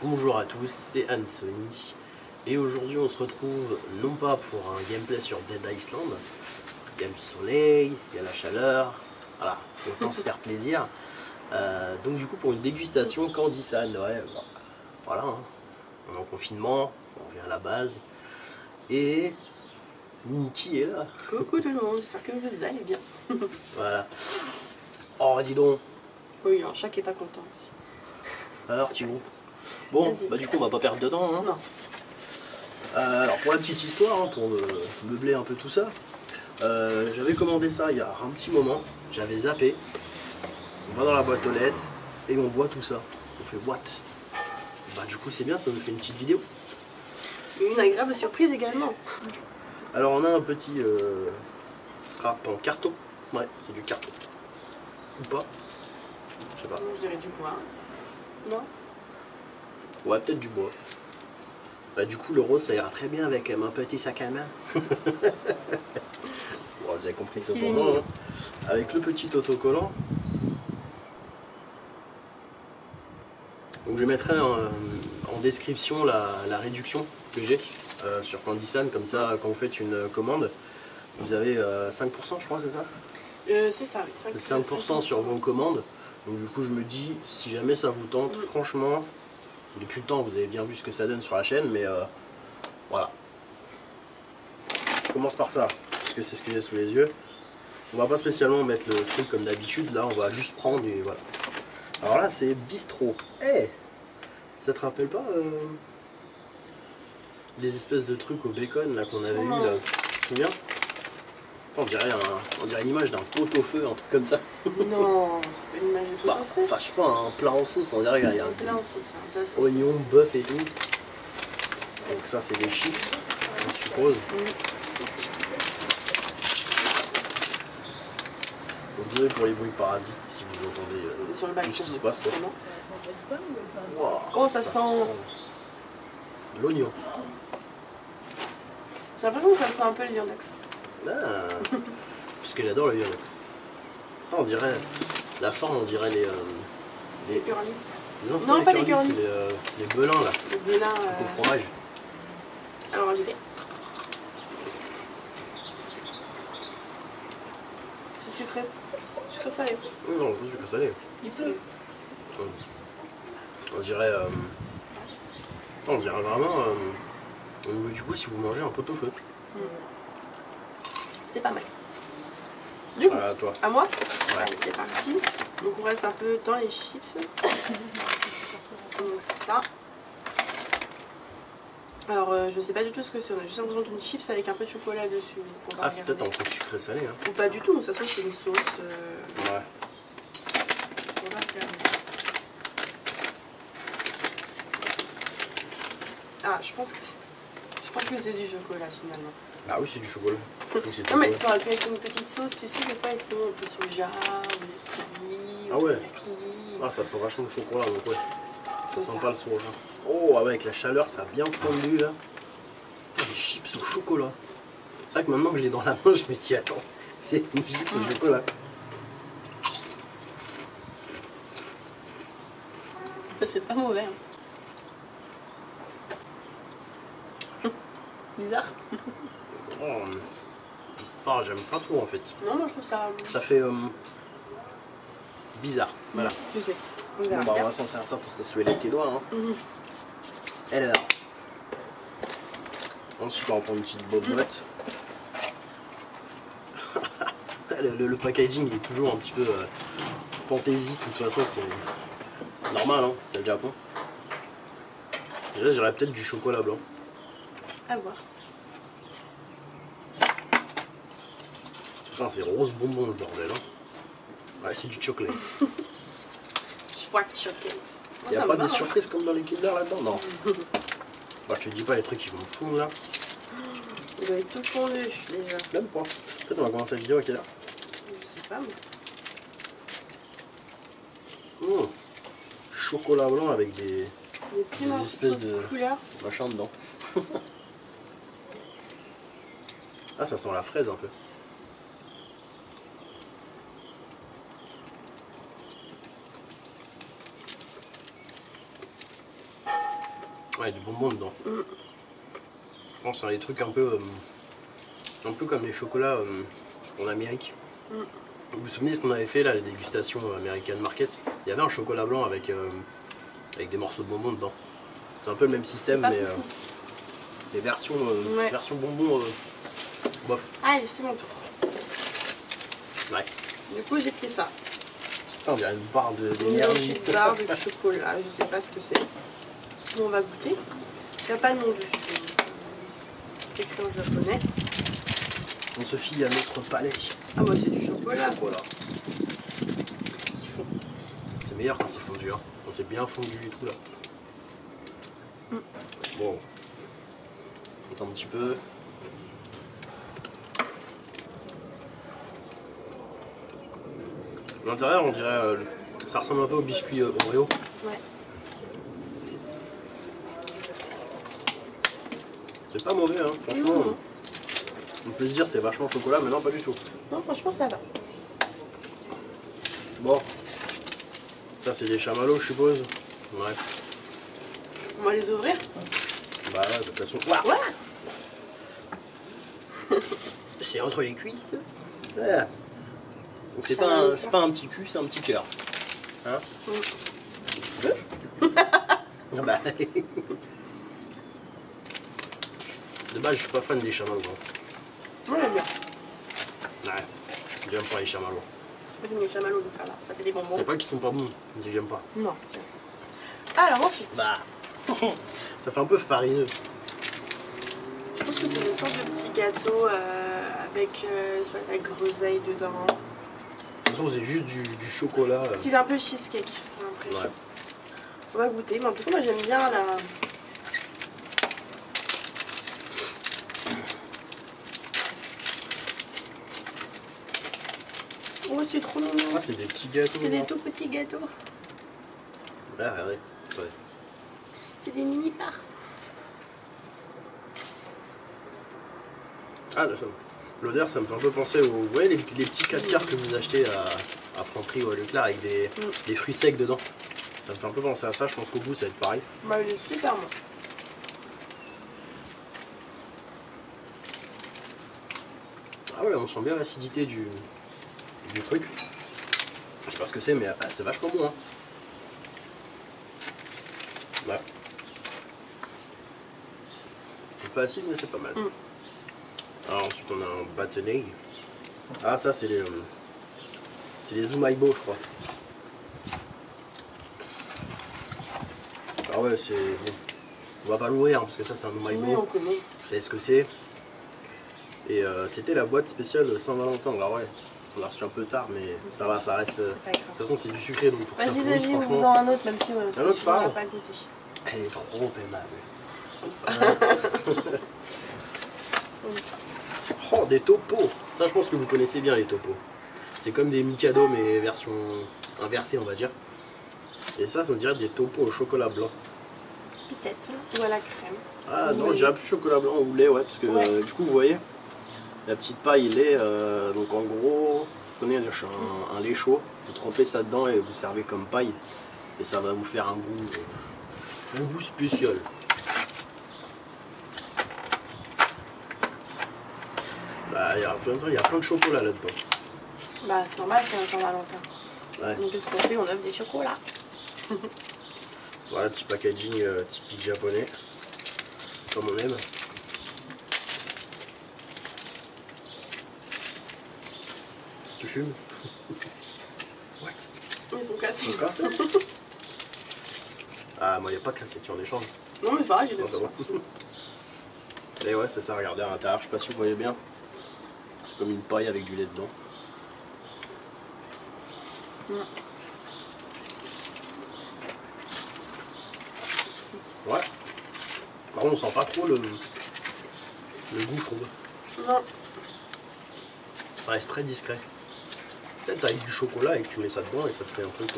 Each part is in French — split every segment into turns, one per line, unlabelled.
Bonjour à tous, c'est Anthony et aujourd'hui on se retrouve non pas pour un gameplay sur Dead Island. Il y a le soleil, il y a la chaleur, voilà, autant se faire plaisir. Donc du coup pour une dégustation Candysan, ouais, voilà, hein. On est en confinement, on revient à la base et Niki est là.
Coucou tout le monde, j'espère que vous allez bien.
Voilà. Oh dis donc.
Oui, un chat qui est pas content ici.
Alors Thibaut. Bon, bah du coup on va pas perdre de temps. Hein.
Non.
Alors pour la petite histoire, hein, pour meubler un peu tout ça, j'avais commandé ça il y a un petit moment, j'avais zappé, on va dans la boîte aux lettres et on voit tout ça. On fait what? Bah du coup c'est bien, ça nous fait une petite vidéo.
Une agréable surprise également.
Alors on a un petit strap en carton, ouais c'est du carton. Ou pas? Je sais pas.
Je dirais du bois. Non?
Ouais peut-être du bois. Bah du coup le rose ça ira très bien avec un petit sac à main. Bon, vous avez compris ça pour moi. Hein. Avec le petit autocollant. Donc je mettrai en description la réduction que j'ai sur Candysan, comme ça quand vous faites une commande, vous avez 5% je crois, c'est ça?
C'est ça, oui.
5% sur vos commandes. Donc du coup je me dis, si jamais ça vous tente, franchement, depuis le temps vous avez bien vu ce que ça donne sur la chaîne, mais voilà. Je commence par ça, parce que c'est ce que j'ai sous les yeux. On va pas spécialement mettre le truc comme d'habitude, là on va juste prendre et voilà. Alors là c'est bistrot. Hey, ça te rappelle pas les espèces de trucs au bacon là qu'on avait eu là? Tu te souviens? On dirait une image d'un pot-au-feu, un truc comme ça.
Non, c'est pas une image de tout
Bah,
à fait.
enfin je sais pas, un plat en sauce, on dirait qu'il y a
Un plat en sauce, un bœuf en
oignon,
sauce.
bœuf et tout. Donc ça c'est des chips, je suppose. Donc désolé pour les bruits parasites si vous entendez
Sur le
tout ce
balcon,
qui se passe.
forcément.
Wow,
Oh, ça sent
l'oignon.
J'ai l'impression que ça sent un peu le viandox.
Ah, parce que j'adore le viandox. Ah, on dirait, la forme on dirait les
curly.
non, c'est
Non,
pas
pas les
curly,
curly.
c'est les belins là,
Le belin.
au fromage.
Alors, on goûter. C'est sucré. Sucré salé.
Non, pas sucré salé.
Il pleut.
On dirait vraiment au niveau du goût si vous mangez un pot-au-feu.
C'était pas mal. Du coup,
Voilà, toi.
à moi?
Ouais.
Allez, c'est parti. Donc on reste un peu dans les chips. Donc c'est ça. Alors je sais pas du tout ce que c'est. On a juste l'impression d'une chips avec un peu de chocolat dessus. Donc, on va
Ah, c'est peut-être
regarder.
un truc sucré salé. Hein.
Ou pas du tout, ça se trouve c'est une sauce.
Ouais.
On va regarder. Ah, je pense que c'est du chocolat finalement.
Ah oui, c'est du chocolat.
Non mais ça aurait pu être une petite sauce, tu sais, des fois ils font un peu soja, ou des curry,
Ah
ou
ouais.
du maki.
Ah, ça sent vachement le chocolat, donc ouais. Ça
C'est
sent
ça.
pas le soja. Oh, avec la chaleur, ça a bien fondu là. Des chips au chocolat. C'est vrai que maintenant que je l'ai dans la main, je me dis, attends, c'est une chips au chocolat.
C'est pas mauvais. Hein. Bizarre.
Oh, j'aime pas trop en fait.
Non, moi je trouve ça.
Ça fait bizarre. Voilà.
Tu sais. On
Bon,
verra
bah, on
bien.
va s'en servir ça pour s'essuyer les petits doigts. Hein. Alors. Ensuite, on va prendre une petite boîte. Le packaging il est toujours un petit peu fantasy. De toute façon, c'est normal, hein, c'est le Japon. Déjà, j'aurais peut-être du chocolat blanc.
À voir.
Putain, c'est rose bonbon le bordel. Hein. Ouais, c'est du chocolat.
White chocolate.
Il n'y a pas des surprises comme dans les Kinder là-dedans? Non. Bah, je te dis pas les trucs qui vont me fondre là.
Il doit être tout fondu déjà.
Même pas. Peut-être on va commencer la vidéo à quelle heure?
Je sais pas moi.
Chocolat blanc avec des
Petits
des
morceaux
espèces
de
de
couleur.
machin dedans. Ah, ça sent la fraise un peu. Ouais, du bonbon dedans.
Mm.
Je pense que c'est des trucs un peu comme les chocolats en Amérique.
Mm.
Vous vous souvenez ce qu'on avait fait là, la dégustation American Market? Il y avait un chocolat blanc avec des morceaux de bonbons dedans. C'est un peu le même système, mais les versions bonbons, bof.
Allez, c'est mon tour.
Ouais.
Du coup, j'ai pris ça.
On dirait une barre
Une
d'énergie.
petite barre de chocolat, je sais pas ce que c'est. Bon, on va goûter. Il n'y a pas de nom dessus. C'est écrit en japonais.
On se fie à notre palais.
Ah bah c'est du chocolat.
Voilà.
Qui font.
C'est meilleur quand c'est fondu, hein. Quand c'est bien fondu et tout là.
Mm.
Bon. Attends un petit peu. L'intérieur, on dirait. Ça ressemble un peu au biscuit Oreo.
Ouais.
C'est pas mauvais, hein, franchement.
Mmh.
On peut se dire c'est vachement chocolat, mais non, pas du tout.
Non, franchement, ça va.
Bon. Ça, c'est des chamallows, je suppose. Bref.
On va les ouvrir.
Bah ouais, de toute façon. Ouah,
Ouais.
c'est entre les cuisses. Ouais. Donc c'est pas un petit cul, c'est un petit cœur. Hein? Ah bah. De base, je suis pas fan des chamallows. Hein.
Moi, j'aime bien.
Ouais. J'aime pas les chamallows.
Moi, j'aime les chamallows, donc ça va. Ça fait des bonbons.
C'est pas qu'ils sont pas bons, mais j'aime pas.
Non. Alors, ensuite.
Bah. Ça fait un peu farineux.
Je pense que c'est une sorte de petit gâteau avec soit la groseille dedans.
De toute façon, c'est juste du chocolat.
C'est un peu cheesecake, j'ai l'impression.
Ouais.
On va goûter, mais en tout cas, moi j'aime bien la. Oh, c'est trop mignon.
Ah, c'est des petits gâteaux.
C'est des
là.
tout petits gâteaux.
Ah, regardez. Ouais.
C'est des mini parts.
Ah, l'odeur, ça me fait un peu penser aux. Vous voyez les petits 4 quarts que vous achetez à Franprix ou à Leclerc avec des fruits secs dedans? Ça me fait un peu penser à ça, je pense qu'au goût ça va être pareil.
Bah, il est super bon.
Ah ouais, on sent bien l'acidité du truc. Je sais pas ce que c'est, mais c'est vachement bon. Hein. Ouais. Un peu acide, mais c'est pas mal. Alors ensuite on a un bâtonnet. Ah ça c'est les Umaibo je crois. Ah ouais c'est bon. On va pas l'ouvrir hein, parce que ça c'est un Umaibo.
Oui, on connaît.
Vous savez ce que c'est. Et c'était la boîte spéciale de Saint-Valentin. Alors ouais, on l'a reçu un peu tard mais ça va, ça reste. De
C'est pas grave.
toute façon c'est du sucré donc pour que ça
Vas-y,
pourrisse,
vas-y,
franchement.
ouvre-en un autre, même si
Un autre,
on
c'est pas
va
grave.
pas goûter.
Elle est trop aimable. Oh, des topos. Ça, je pense que vous connaissez bien les topos. C'est comme des Mikado, mais version inversée, on va dire. Et ça me dirait des topos au chocolat blanc.
Peut-être. Ou à la crème.
Ah
Ou
non,
lait.
j'ai plus chocolat blanc ou lait, ouais, parce que
Ouais.
du coup, vous voyez, la petite paille lait, donc en gros, vous connaissez un lait chaud, vous trempez ça dedans et vous servez comme paille. Et ça va vous faire un goût spécial. Bah, il y a plein de chocolat là-dedans.
Bah, c'est normal, c'est un Saint-Valentin.
Ouais.
Donc, qu'est-ce qu'on fait? On offre des chocolats.
Voilà, petit packaging typique japonais, comme on aime. Tu fumes? What?
Ils sont cassés.
Encore ça? Ah, moi, il n'y a pas cassé, tiens, on échange.
Non, mais c'est pareil, j'ai
Non,
des
ça va. Et ouais, c'est ça, regardez à l'intérieur, je sais pas si vous voyez bien. C'est comme une paille avec du lait dedans. Ouais. Par contre, on sent pas trop le goût, je trouve.
Non.
Ça reste très discret. Peut-être t'as du chocolat et que tu mets ça dedans et ça te fait un truc.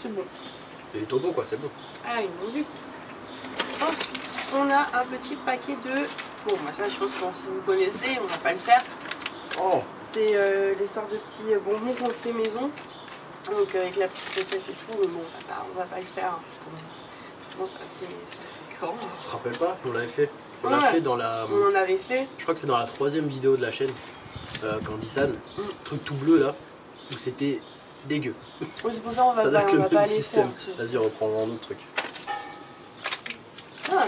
C'est bon.
C'est des topos quoi, c'est bon.
Ah, ils m'ont dû. Ensuite, on a un petit paquet de. Bon, bah ça, je pense que si vous connaissez, on va pas le faire.
Oh!
C'est les sortes de petits bonbons qu'on fait maison. Donc, avec la petite recette et tout, mais bon, on va pas le faire. Hein, parce qu'on franchement, c'est assez grand.
Tu te rappelles pas? On l'avait fait. On
Ouais.
l'a fait dans la.
On en avait fait.
Je crois que c'est dans la 3e vidéo de la chaîne. Candysan. Truc tout bleu là. Où c'était dégueu.
Oui, c'est pour ça qu'on va
Ça doit
pas,
être
on
le
va pas
même
aller
système.
faire.
Vas-y, reprends un autre truc.
Ah.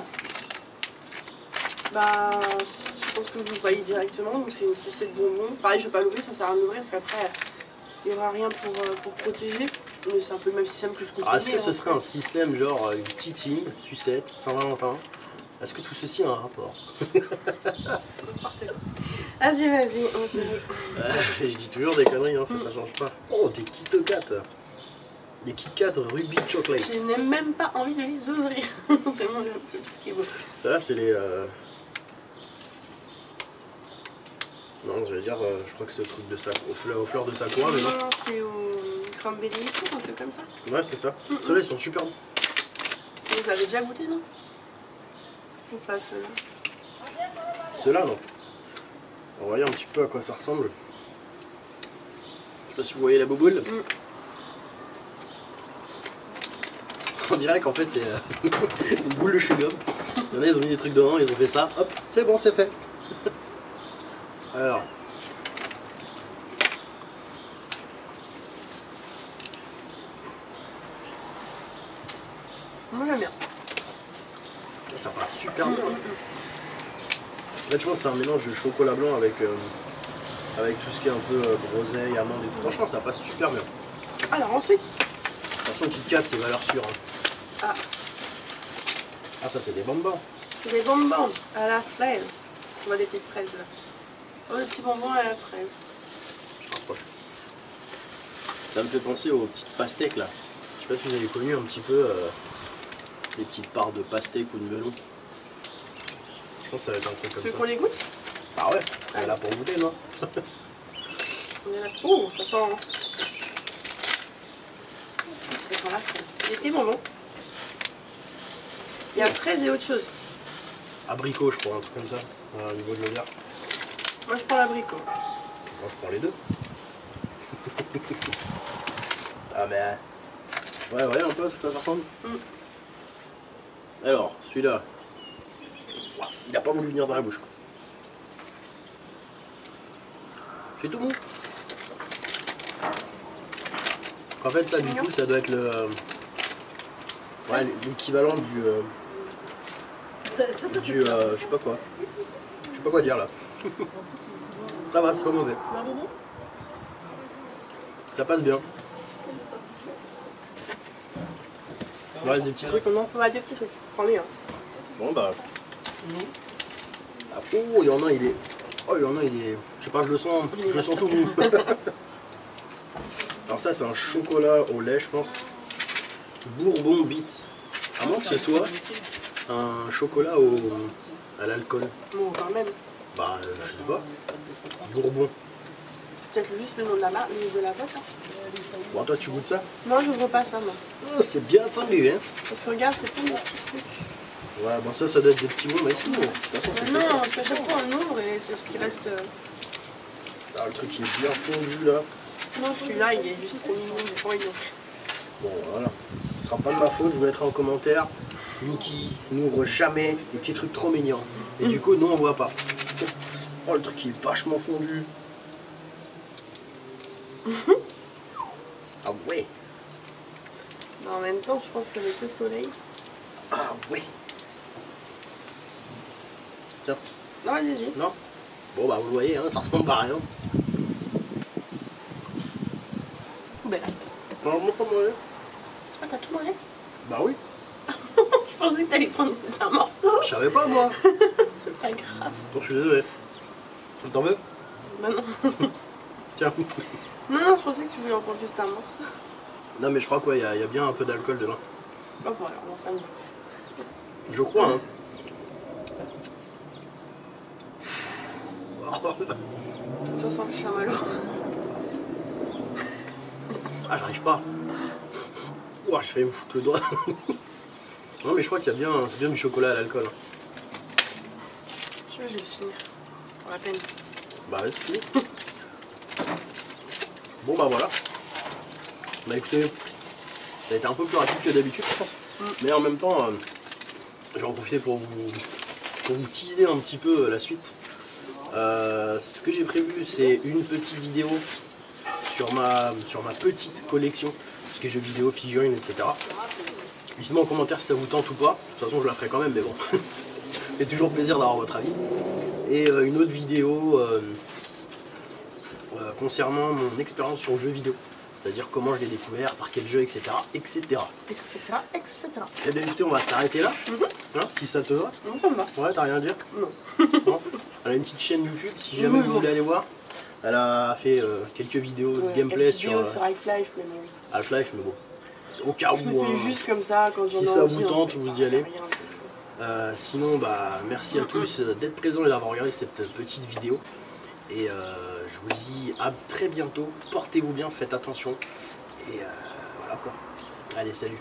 Bah, je pense que je vous paye directement. Donc c'est une sucette bonbon. Pareil, je vais pas l'ouvrir, ça sert à rien de l'ouvrir parce qu'après, il n'y aura rien pour protéger. Mais c'est un peu le même système que ce que
Alors, est-ce que
j'ai,
ce
en
serait
fait.
un système genre une titine, sucette, Saint-Valentin? Est-ce que tout ceci a un rapport?
N'importe quoi. Vas-y, on se dit.
Je dis toujours des conneries, hein, ça change pas. Oh, des Kit Kat. Des Kit Kat Ruby Chocolate.
Je n'ai même pas envie de les ouvrir. Vraiment le truc qui est beau.
Ça là, c'est les. Non, j'allais dire, je crois que c'est le truc de aux fleurs de sakura, mais non.
Non, c'est au cranberry, un truc comme ça.
Ouais, c'est ça. Ceux-là, ils sont super bons.
Vous l'avez déjà goûté, non? Ou pas ceux-là?
Ceux-là, non. On va voir un petit peu à quoi ça ressemble. Je sais pas si vous voyez la bouboule. On dirait qu'en fait c'est une boule de chewing-gum. Il y en a, ils ont mis des trucs dedans, ils ont fait ça, hop, c'est bon, c'est fait. Alors.
Moi j'aime bien.
Ça passe super bien. Là, je pense que c'est un mélange de chocolat blanc avec tout ce qui est un peu groseille, amande et tout. Franchement, ça passe super bien.
Alors ensuite.
De toute façon, Kit Kat, c'est valeur sûre. Hein. Ah, ça, c'est des bonbons.
C'est des bonbons à la fraise. On voit des petites fraises là. Oh, des petits bonbons à la fraise.
Je rapproche. Ça me fait penser aux petites pastèques là. Je sais pas si vous avez connu un petit peu les petites parts de pastèque ou de melon. Je pense que ça va être un truc comme
Tu veux
ça.
qu'on les goûte?
Ah ouais, elle est là pour goûter, non?
On est là. Oh, ça sent. Ça sent la fraise. C'est des bonbons. Il y a fraise et autre chose.
Abricot, je crois, un truc comme ça, au niveau de l'odeur.
Moi je prends l'abricot.
Moi, je prends les deux. Ah, mais. Ouais, ouais, un peu, c'est quoi ça ressemble? Alors, celui-là. Il a pas voulu venir dans la bouche. C'est tout mou. En fait, ça, du coup, ça doit être le. Ouais, l'équivalent du. Je sais pas quoi. Je sais pas quoi dire là. Ça va, c'est pas mauvais. Ça passe bien. Il reste des petits trucs maintenant?
On va des petits trucs. Prends-les. Hein.
Bon bah. Ah, oh, il y en a, il est. Oh, il y en a, il est. Je sais pas, je le sens tout mou. Alors, ça, c'est un chocolat au lait, je pense. Bourbon Beats. À moins que ce soit un chocolat à l'alcool.
Bon, quand même.
Bah, je sais pas. Bourbon.
C'est peut-être juste le nom de la marque, de la boîte. Hein.
Bon, toi, tu goûtes ça?
Non, je vois pas ça, moi.
Ah, c'est bien fondu, hein.
Parce que regarde, c'est plein de petits trucs.
Ouais, bon, ça doit être des petits mots, mais c'est bon. De toute façon, c'est
Non,
fait.
parce qu'à chaque fois on ouvre et c'est ce qui reste.
Ah, le truc, il est bien fondu là.
Non, celui-là, il est juste trop mignon, j'ai pas envie de l'ouvrir.
Bon, voilà. Ce sera pas de ma faute, je vous mettrai en commentaire. Mickey n'ouvre jamais des petits trucs trop mignons. Et du coup, nous, on voit pas. Oh, le truc, il est vachement fondu. Ah ouais.
Mais en même temps, je pense qu'avec le soleil.
Ah ouais. Tiens.
Non, vas-y.
Non? Bon, bah, vous le voyez, hein, ça ressemble pas à rien.
Poubelle.
Non, moi, pas manger.
Ah, t'as tout mangé?
Bah oui.
Je pensais que t'allais prendre juste un morceau.
Je savais pas, moi.
C'est pas grave.
Bon, je suis désolé. T'en veux?
Bah non.
Tiens.
Non, je pensais que tu voulais en prendre juste un morceau.
Non, mais je crois qu'il y a bien un peu d'alcool dedans.
Oh, voilà, bon, ça me va.
Je crois, hein.
Ça sent le chamallow.
Ah, j'arrive pas. Ouah, je fais me foutre le doigt. Non, mais je crois qu'il y a bien, c'est bien du chocolat à l'alcool.
Celui-là, je vais le finir. Pour la peine.
Bah, ouais, c'est fini. Bon, bah voilà. Bah écoutez, ça a été un peu plus rapide que d'habitude, je pense. Mais en même temps, je vais en profiter pour vous teaser un petit peu la suite. Ce que j'ai prévu, c'est une petite vidéo sur ma petite collection, tout ce qui est jeux vidéo, figurines, etc. Dites-moi en commentaire si ça vous tente ou pas. De toute façon, je la ferai quand même, mais bon. C'est toujours plaisir d'avoir votre avis. Et une autre vidéo concernant mon expérience sur le jeu vidéo. C'est-à-dire comment je l'ai découvert, par quel jeu, etc. etc.
Etc. etc.
Et bien écoutez, on va s'arrêter là, hein, si ça te va.
Non, ça me va.
Ouais, t'as rien à dire?
Non.
Non. Elle a une petite chaîne YouTube, si jamais vous voulez aller voir. Elle a fait quelques vidéos de gameplay sur
Half-Life, mais bon.
Half-Life, mais bon. Au cas
Je
où,
le fais juste comme ça quand j'en ai
si
envie.
ça vous tente,
en fait.
vous y allez.
Rien.
Sinon, bah, merci à tous d'être présents et d'avoir regardé cette petite vidéo. Et je vous dis à très bientôt. Portez-vous bien, faites attention. Et voilà quoi. Allez, salut.